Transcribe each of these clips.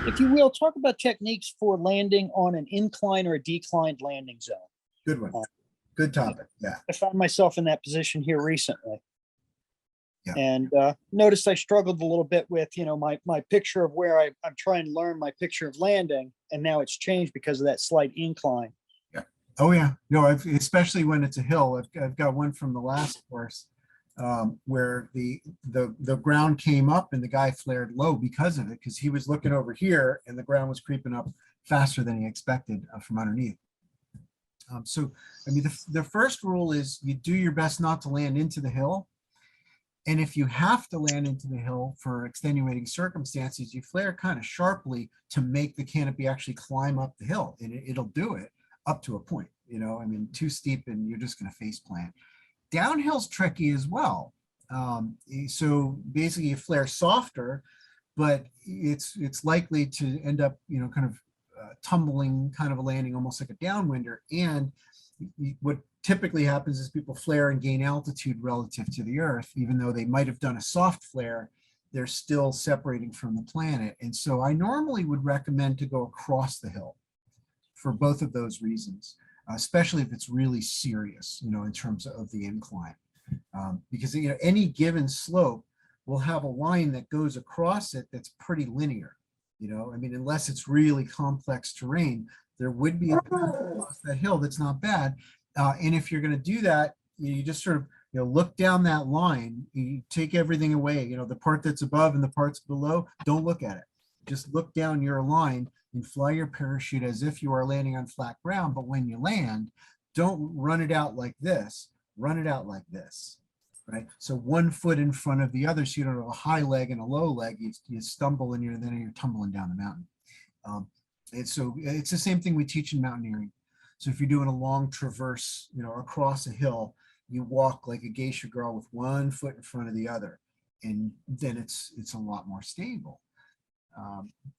If you will, talk about techniques for landing on an incline or a declined landing zone. Good one. Good topic. Yeah. I found myself in that position here recently. Yeah. And noticed I struggled a little bit with, my picture of where I'm trying to learn my picture of landing. And now it's changed because of that slight incline. Yeah. Oh, yeah. No, especially when it's a hill. I've got one from the last course where the ground came up and the guy flared low because of it, because he was looking over here and the ground was creeping up faster than he expected from underneath. So, I mean, the first rule is you do your best not to land into the hill. And if you have to land into the hill for extenuating circumstances, you flare kind of sharply to make the canopy actually climb up the hill. And it'll do it up to a point, I mean, too steep and you're just going to face plant. Downhill's tricky as well. So basically you flare softer, but it's likely to end up, kind of tumbling kind of a landing, almost like a downwinder. And what typically happens is people flare and gain altitude relative to the earth. Even though they might have done a soft flare, they're still separating from the planet. And so I normally would recommend to go across the hill for both of those reasons, especially if it's really serious, in terms of the incline. Because any given slope will have a line that goes across it that's pretty linear. I mean, unless it's really complex terrain, there would be a path across that hill that's not bad. And if you're going to do that, you just sort of look down that line. You take everything away. The part that's above and the parts below. Don't look at it. Just look down your line and fly your parachute as if you are landing on flat ground. But when you land, don't run it out like this. Run it out like this. Right. So 1 foot in front of the other, so you don't have a high leg and a low leg. You stumble and then you're tumbling down the mountain. And so it's the same thing we teach in mountaineering. So if you're doing a long traverse, across a hill, you walk like a geisha girl with 1 foot in front of the other, and then it's a lot more stable.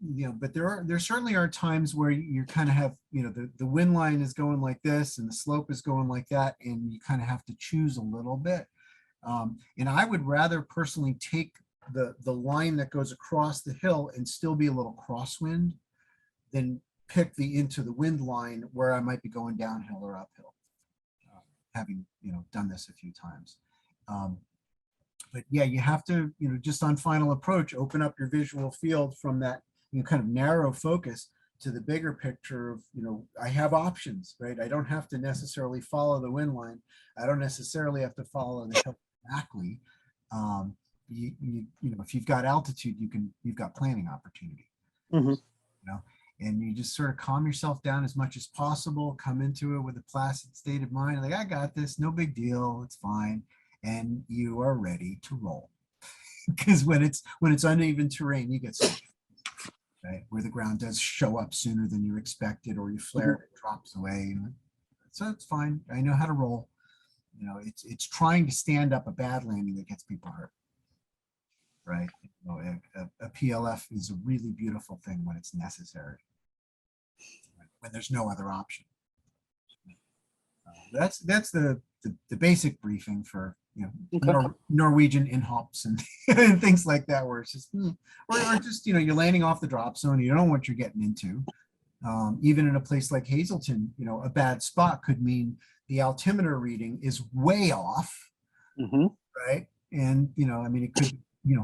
But there certainly are times where you kind of have, the wind line is going like this and the slope is going like that, and you kind of have to choose a little bit. And I would rather personally take the line that goes across the hill and still be a little crosswind than pick the into the wind line where I might be going downhill or uphill, having done this a few times. But yeah, you have to, just on final approach, open up your visual field from that kind of narrow focus to the bigger picture of, I have options, right? I don't have to necessarily follow the wind line. I don't necessarily have to follow the hill exactly. If you've got altitude, you've got planning opportunity. Mm-hmm. And you just sort of calm yourself down as much as possible, come into it with a placid state of mind, like, I got this, no big deal, it's fine. And you are ready to roll. Because when it's uneven terrain, you get stuck, right? Where the ground does show up sooner than you expected, or you flare, it drops away. So it's fine. I know how to roll. It's trying to stand up a bad landing that gets people hurt, right? A PLF is a really beautiful thing when it's necessary, when there's no other option. That's the basic briefing for Norwegian in-hops and, and things like that, where it's just or just you're landing off the drop zone, you don't know what you're getting into. Even in a place like Hazelton, a bad spot could mean the altimeter reading is way off, right? And I mean, it could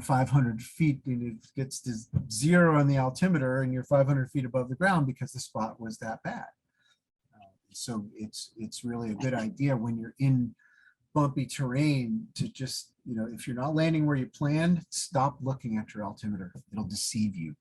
500 feet, and it gets to 0 on the altimeter, and you're 500 feet above the ground because the spot was that bad. So it's really a good idea when you're in bumpy terrain to just, if you're not landing where you planned, stop looking at your altimeter. It'll deceive you.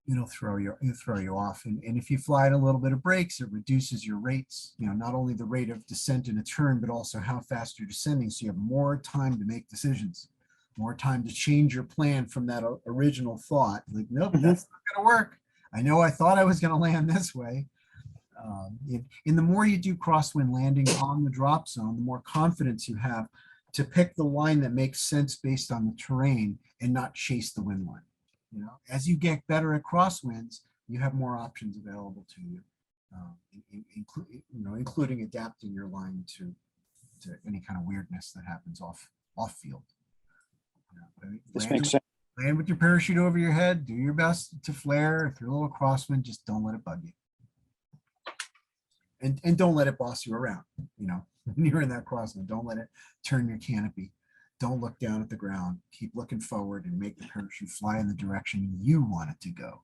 It'll throw you off. And if you fly at a little bit of brakes, it reduces your rates, not only the rate of descent in a turn, but also how fast you're descending. So you have more time to make decisions, more time to change your plan from that original thought. Like, nope, that's not going to work. I know I thought I was going to land this way. And the more you do crosswind landing on the drop zone, the more confidence you have to pick the line that makes sense based on the terrain and not chase the wind line. As you get better at crosswinds, you have more options available to you, including adapting your line to any kind of weirdness that happens off field. This makes sense. Land with your parachute over your head, do your best to flare. If you're a little crosswind, just don't let it bug you. And don't let it boss you around. When you're in that crosswind, don't let it turn your canopy. Don't look down at the ground. Keep looking forward and make the parachute fly in the direction you want it to go.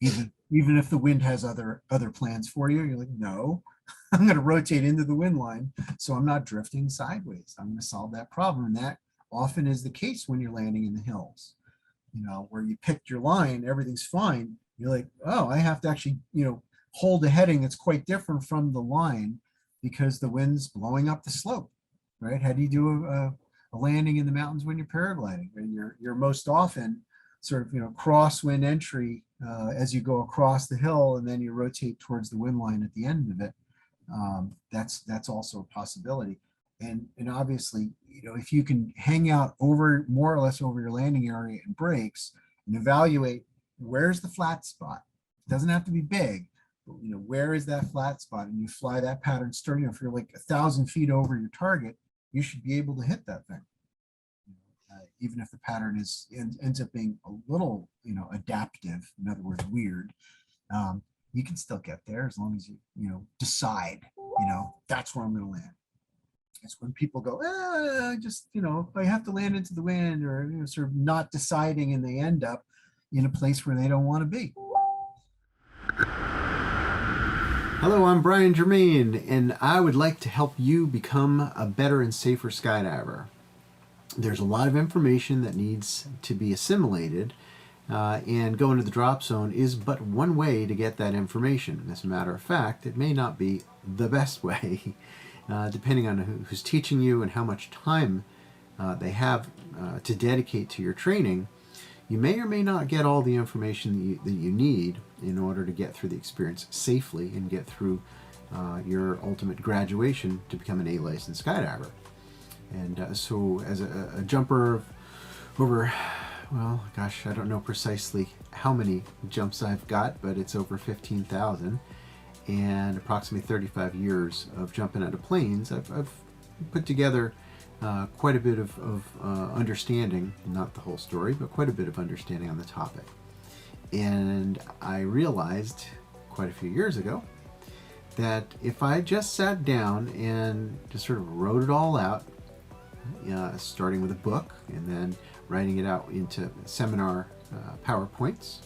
Even if the wind has other plans for you, you're like, no, I'm going to rotate into the wind line so I'm not drifting sideways. I'm going to solve that problem. And that often is the case when you're landing in the hills, where you picked your line, everything's fine. You're like, oh, I have to actually, hold a heading that's quite different from the line because the wind's blowing up the slope, right? How do you do a landing in the mountains when you're paragliding? And you're most often sort of, crosswind entry as you go across the hill, and then you rotate towards the wind line at the end of it. That's also a possibility. And obviously, if you can hang out over more or less over your landing area and brakes and evaluate where's the flat spot. It doesn't have to be big, but where is that flat spot? And you fly that pattern starting. If you're like 1,000 feet over your target, you should be able to hit that thing. Even if the pattern ends up being a little, adaptive, in other words, weird, you can still get there as long as you decide, that's where I'm going to land. It's when people go, just, I have to land into the wind, or sort of not deciding, and they end up in a place where they don't want to be. Hello, I'm Brian Germain, and I would like to help you become a better and safer skydiver. There's a lot of information that needs to be assimilated, and going to the drop zone is but one way to get that information. As a matter of fact, it may not be the best way, depending on who's teaching you and how much time they have to dedicate to your training. You may or may not get all the information that you need in order to get through the experience safely and get through your ultimate graduation to become an A-licensed skydiver. And so as a jumper over, well, gosh, I don't know precisely how many jumps I've got, but it's over 15,000, and approximately 35 years of jumping out of planes, I've put together quite a bit of understanding, not the whole story, but quite a bit of understanding on the topic. And I realized quite a few years ago that if I just sat down and just sort of wrote it all out, starting with a book and then writing it out into seminar PowerPoints,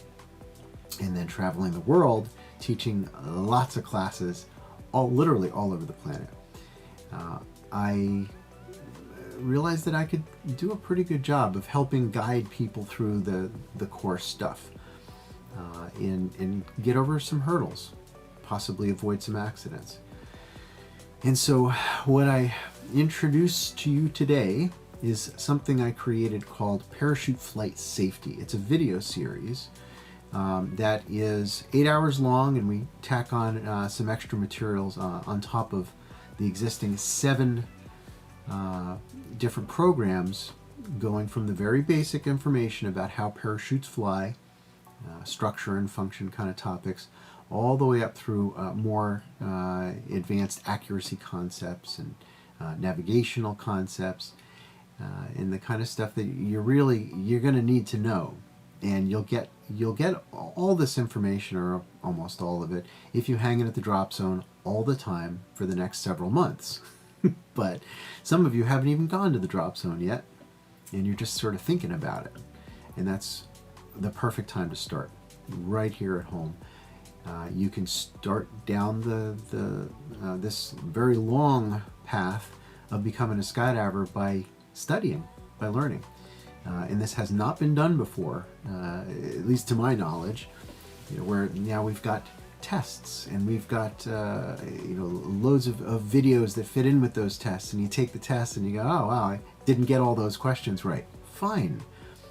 and then traveling the world, teaching lots of classes, literally all over the planet, I realized that I could do a pretty good job of helping guide people through the course stuff, and get over some hurdles, possibly avoid some accidents. And so what I introduce to you today is something I created called Parachute Flight Safety. It's a video series that is 8 hours long, and we tack on some extra materials on top of the existing 7 different programs, going from the very basic information about how parachutes fly, structure and function kind of topics, all the way up through more advanced accuracy concepts and navigational concepts, and the kind of stuff that you're going to need to know. And you'll get all this information, or almost all of it, if you hang it at the drop zone all the time for the next several months. But some of you haven't even gone to the drop zone yet, and you're just sort of thinking about it. And that's the perfect time to start, right here at home. You can start down this very long path of becoming a skydiver by studying, by learning. And this has not been done before, at least to my knowledge, where now we've got tests, and we've got loads of videos that fit in with those tests, and you take the test and you go, oh wow, I didn't get all those questions right. Fine.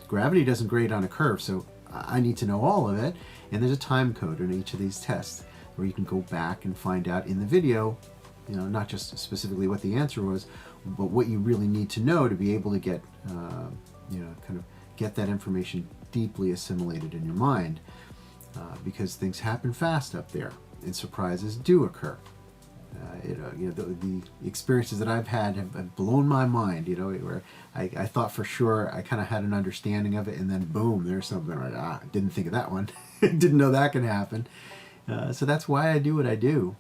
Gravity doesn't grade on a curve, so I need to know all of it, and there's a time code in each of these tests where you can go back and find out in the video, not just specifically what the answer was, but what you really need to know to be able to get kind of get that information deeply assimilated in your mind, because things happen fast up there and surprises do occur. The experiences that I've had have blown my mind, where I thought for sure I kind of had an understanding of it, and then boom, there's something like, didn't think of that one. Didn't know that could happen. So that's why I do what I do.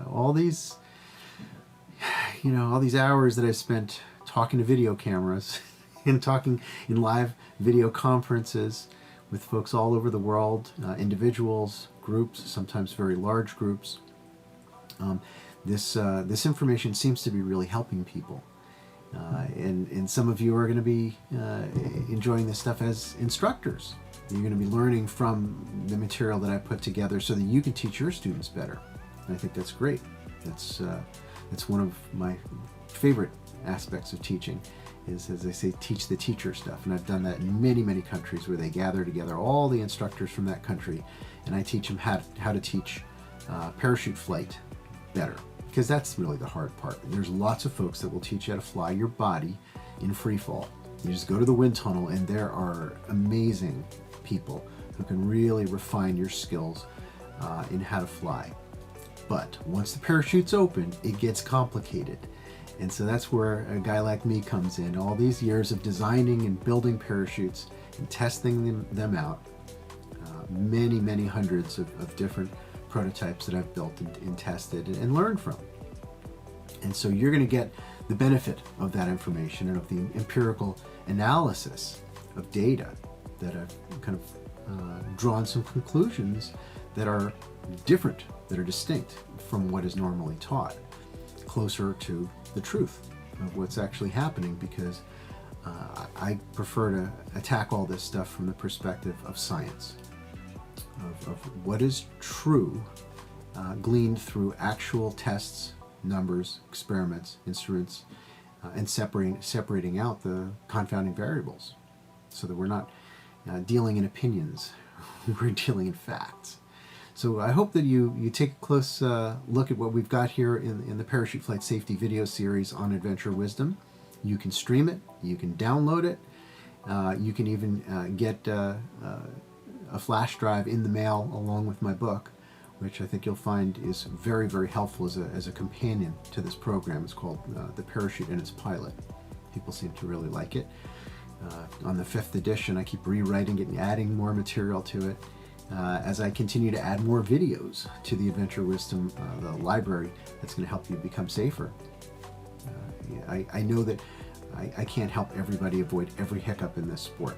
All these hours that I've spent talking to video cameras and talking in live video conferences with folks all over the world, individuals, groups, sometimes very large groups. This information seems to be really helping people. And some of you are going to be enjoying this stuff as instructors. You're going to be learning from the material that I put together so that you can teach your students better. And I think that's great. That's one of my favorite aspects of teaching is, as I say, teach the teacher stuff. And I've done that in many, many countries where they gather together all the instructors from that country, and I teach them how to teach parachute flight better, because that's really the hard part. There's lots of folks that will teach you how to fly your body in free fall. You just go to the wind tunnel, and there are amazing people who can really refine your skills in how to fly. But once the parachute's open, it gets complicated. And so that's where a guy like me comes in. All these years of designing and building parachutes and testing them out, many, many hundreds of different prototypes that I've built and tested and learned from. And so you're going to get the benefit of that information and of the empirical analysis of data that I've kind of drawn some conclusions that are different, that are distinct from what is normally taught, closer to the truth of what's actually happening, because I prefer to attack all this stuff from the perspective of science, of what is true, gleaned through actual tests, numbers, experiments, instruments, and separating out the confounding variables, so that we're not dealing in opinions, we're dealing in facts. So I hope that you take a close look at what we've got here in the Parachute Flight Safety video series on Adventure Wisdom. You can stream it, you can download it, you can even get a flash drive in the mail along with my book, which I think you'll find is very, very helpful as a companion to this program. It's called The Parachute and Its Pilot. People seem to really like it. On the 5th edition, I keep rewriting it and adding more material to it. As I continue to add more videos to the Adventure Wisdom, the library that's going to help you become safer. I know that I can't help everybody avoid every hiccup in this sport,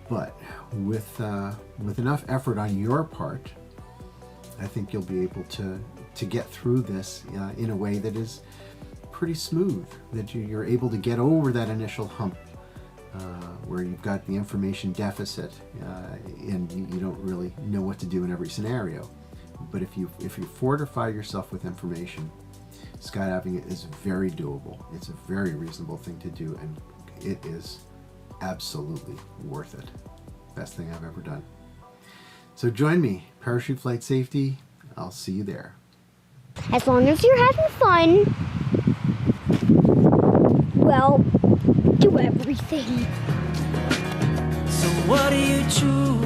but with enough effort on your part, I think you'll be able to get through this in a way that is pretty smooth, that you're able to get over that initial hump where you've got the information deficit and you don't really know what to do in every scenario. But if you fortify yourself with information, skydiving is very doable. It's a very reasonable thing to do, and it is absolutely worth it. Best thing I've ever done. So join me, Parachute Flight Safety. I'll see you there. As long as you're having fun, well, do everything. So what do you choose?